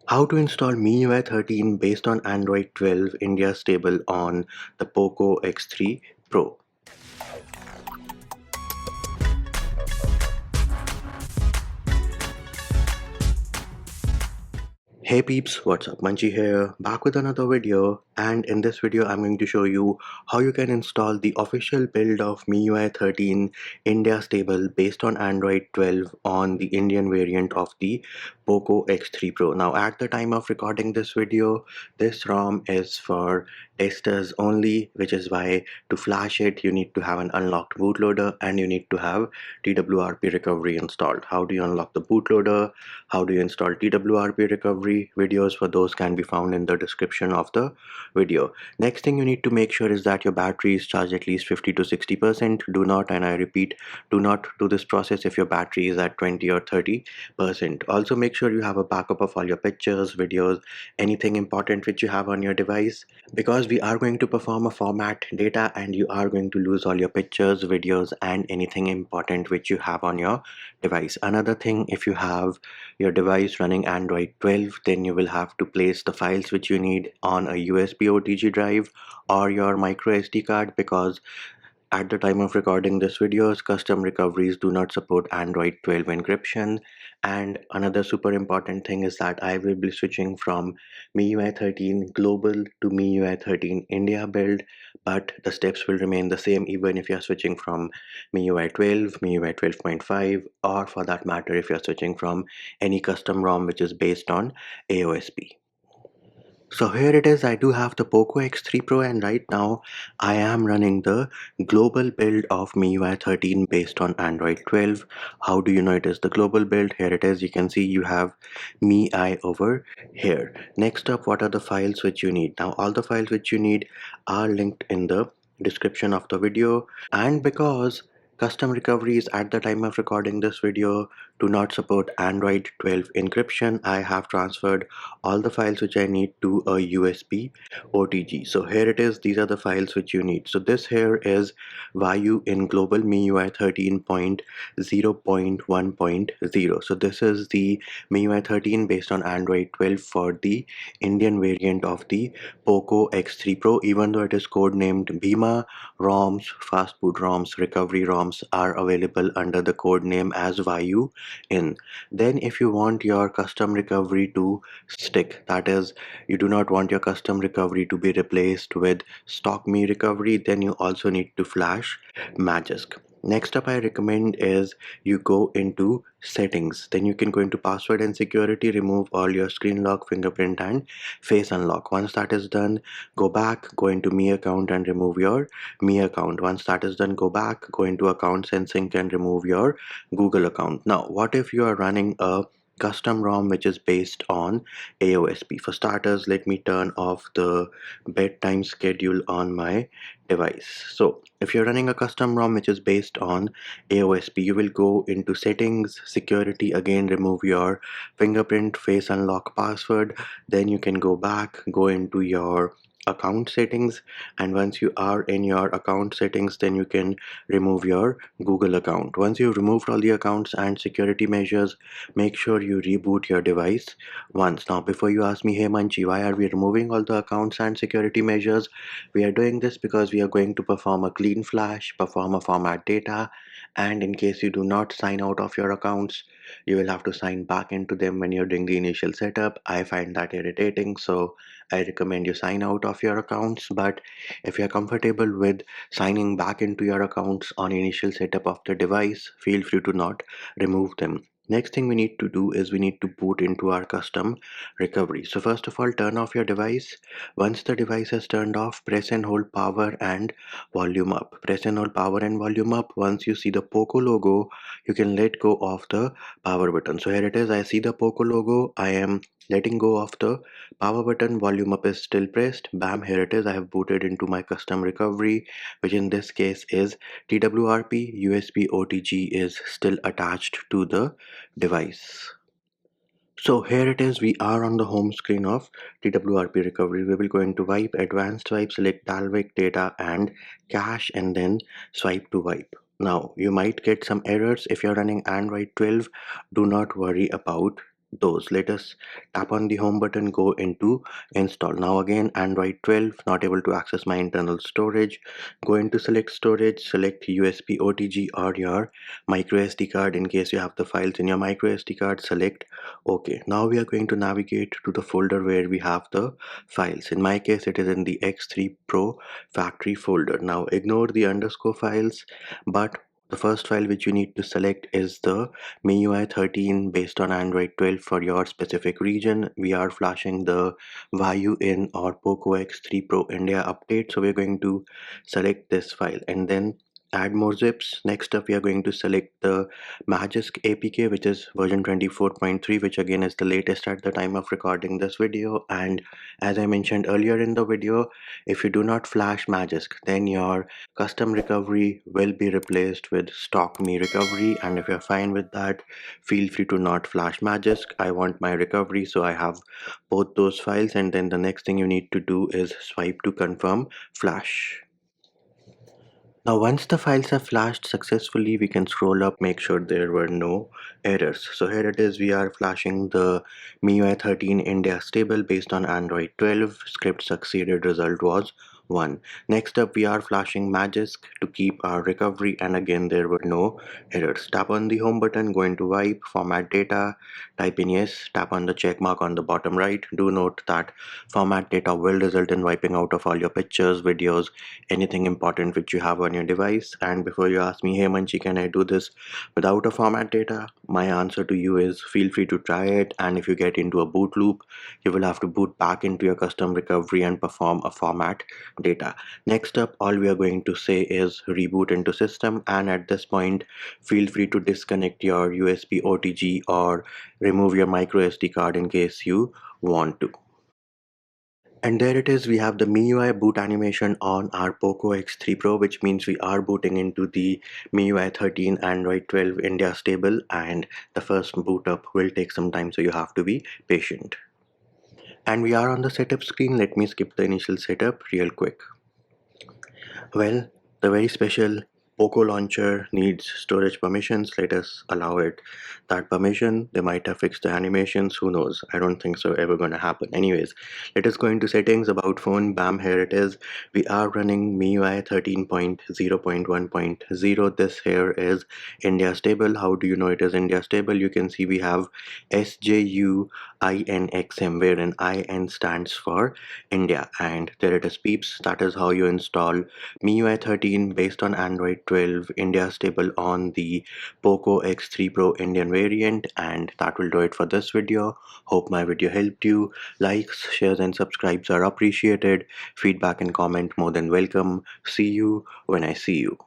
How to install Miui 13 based on Android 12 India stable on the Poco X3 Pro. Hey peeps, what's up? Manchi here, back with another video, and in this video I'm going to show you how you can install the official build of Miui 13 India stable based on Android 12 on the Indian variant of the Poco X3 Pro. Now at the time of recording this video, this ROM is for testers only, which is why to flash it you need to have an unlocked bootloader and you need to have TWRP recovery installed. How do you unlock the bootloader? How do you install TWRP recovery? Videos for those can be found in the description of the video. Next thing you need to make sure is that your battery is charged at least 50 to 60%. Do not, and I repeat, do not do this process if your battery is at 20 or 30%. Also make sure you have a backup of all your pictures, videos, anything important which you have on your device, because we are going to perform a format data and you are going to lose all your pictures, videos, and anything important which you have on your device. Another thing, if you have your device running Android 12, then you will have to place the files which you need on a USB OTG drive or your micro SD card, because at the time of recording this videos, custom recoveries do not support Android 12 encryption. And another super important thing is that I will be switching from MIUI 13 global to MIUI 13 India build, but the steps will remain the same even if you're switching from MIUI 12, MIUI 12.5, or for that matter if you're switching from any custom ROM which is based on AOSP. So here it is, I do have the Poco X3 Pro, and right now I am running the global build of MIUI 13 based on Android 12. How do you know it is the global build? Here it is, you can see you have MIUI over here. Next up, what are the files which you need? Now all the files which you need are linked in the description of the video, and because custom recoveries at the time of recording this video do not support Android 12 encryption, I have transferred all the files which I need to a USB OTG. So here it is, these are the files which you need. So this here is Vayu in global MIUI 13.0.1.0. So this is the MIUI 13 based on Android 12 for the Indian variant of the Poco X3 Pro. Even though it is codenamed Bhima, ROMs, fast boot ROMs, recovery ROMs are available under the code name as Vayu in. Then if you want your custom recovery to stick, that is, you do not want your custom recovery to be replaced with stock me recovery, then you also need to flash Magisk. Next up I recommend is you go into settings, then you can go into password and security, remove all your screen lock, fingerprint, and face unlock. Once that is done, go back, go into me account and remove your me account. Once that is done, go back, go into accounts and sync and remove your Google account. Now what if you are running a custom ROM which is based on AOSP? For starters, let me turn off the bedtime schedule on my device. So if you're running a custom ROM which is based on AOSP, you will go into settings, security, again remove your fingerprint, face unlock, password. Then you can go back, go into your account settings, and once you are in your account settings, then you can remove your Google account. Once you've removed all the accounts and security measures, make sure you reboot your device once. Now before you ask me, hey Manchi, why are we removing all the accounts and security measures? We are doing this because we are going to perform a clean flash, perform a format data, and in case you do not sign out of your accounts, you will have to sign back into them when you're doing the initial setup. I find that irritating, so I recommend you sign out of your accounts. But if you're comfortable with signing back into your accounts on initial setup of the device, feel free to not remove them. Next thing we need to do is we need to boot into our custom recovery. So first of all, turn off your device. Once the device is turned off, press and hold power and volume up. Press and hold power and volume up. Once you see the Poco logo, you can let go of the power button. So here it is, I see the Poco logo. I am letting go of the power button, volume up is still pressed. Bam, here it is, I have booted into my custom recovery, which in this case is TWRP. USB OTG is still attached to the device. So here it is, we are on the home screen of TWRP recovery. We will go into wipe, advanced wipe, select Dalvik data and cache, and then swipe to wipe. Now you might get some errors if you're running Android 12. Do not worry about those. Let us tap on the home button, go into install. Now again, Android 12, not able to access my internal storage. Go into select storage, select USB OTG or your micro SD card. In case you have the files in your micro SD card, select OK. Now we are going to navigate to the folder where we have the files. In my case, it is in the X3 Pro factory folder. Now ignore the underscore files, but the first file which you need to select is the MIUI 13 based on Android 12 for your specific region. We are flashing the Vayu in or Poco X3 Pro India update. So we're going to select this file and then add more zips. Next up, we are going to select the Magisk APK, which is version 24.3, which again is the latest at the time of recording this video. And as I mentioned earlier in the video, if you do not flash Magisk, then your custom recovery will be replaced with stock me recovery, and if you're fine with that, feel free to not flash Magisk. I want my recovery, so I have both those files, and then the next thing you need to do is swipe to confirm flash. Now once the files are flashed successfully, we can scroll up, make sure there were no errors. So here it is, we are flashing the MIUI 13 India stable based on Android 12. Script succeeded, result was 1. Next up, we are flashing Magisk to keep our recovery, and again there were no errors. Tap on the home button, go into wipe, format data, type in yes, tap on the check mark on the bottom right. Do note that format data will result in wiping out of all your pictures, videos, anything important which you have on your device. And before you ask me, hey Manchi, can I do this without a format data? My answer to you is feel free to try it, and if you get into a boot loop, you will have to boot back into your custom recovery and perform a format data. Next up, all we are going to say is reboot into system, and at this point feel free to disconnect your USB OTG or remove your micro SD card in case you want to. And there it is, we have the MIUI boot animation on our Poco X3 Pro, which means we are booting into the MIUI 13 Android 12 India stable, and the first boot up will take some time, so you have to be patient. And we are on the setup screen. Let me skip the initial setup real quick. Well, the very special Poco launcher needs storage permissions. Let us allow it that permission. They might have fixed the animations, who knows. I don't think so ever gonna happen. Anyways, let us go into settings, about phone. Bam, here it is. We are running MIUI 13.0.1.0. This here is India stable. How do you know it is India stable? You can see we have SJUINXM, wherein IN stands for India, and there it is, peeps. That is how you install MIUI 13 based on Android 12 India stable on the Poco X3 Pro Indian variant. And that will do it for this video. Hope my video helped you. Likes, shares and subscribes are appreciated. Feedback and comment more than welcome. See you when I see you.